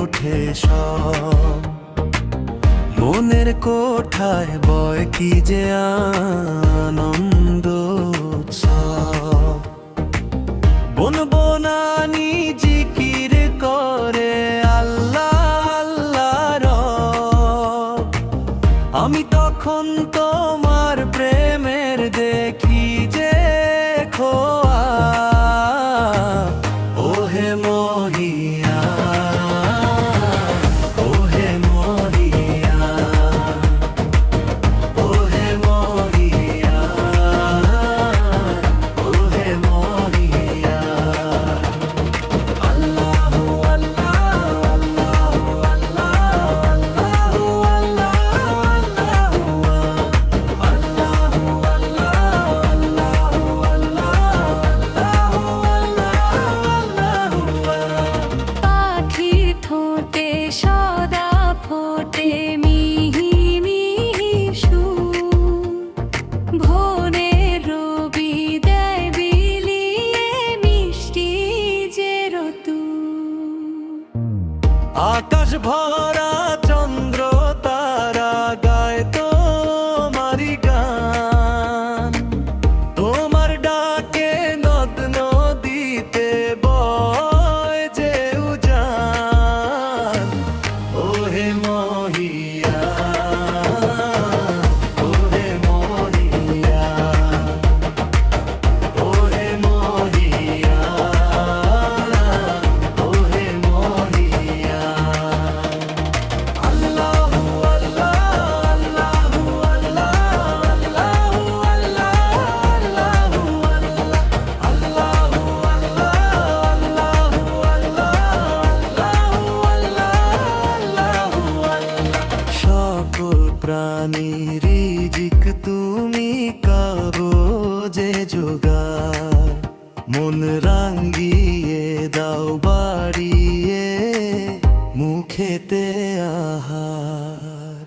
ওঠে সব। মনের কোঠায় বয় কি যে আনন্দ উৎসব। বন বনানি জিকির করে আল্লাহ আল্লাহ রব। আমি তখন তোমার প্রেমের দেখি যে খোয়া। ওহে মহিয়া, ওহে মহিয়া, ওহে মহিয়া, ওহে মহিয়া। আল্লাহু আল্লাহ আল্লাহু আল্লাহ আল্লাহু আল্লাহু পাখির ঠোঁটে সদা ফোটে মিহি মিহি সুর। ভোরের রবি দেয় বিলিয়ে মিষ্টি যে রতুর। আকাশ ভরা চন্দ্র তারা গায় তোমারি গান। তোমার ডাকে নদ নদীতে বয় যে উজান। ওহে মহিয়া, ওহে মহিয়া, ওহে মহিয়া, ওহে মহিয়া। আল্লাহু আল্লাহ আল্লাহু আল্লাহ আল্লাহু আল্লাহ আল্লাহু আল্লাহ। সকল প্রাণীর রিজিক তুমি কাগজে জোগাড়। মন রাঙ্গিয়ে দাও বাড়িয়ে মুখেতে আহার।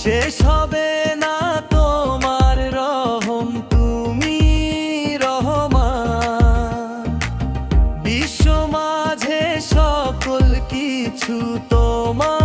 শেষ হবে না তোমার রহম, তুমি রহমান। বিশ্ব মাঝে সকল কিছু তোমার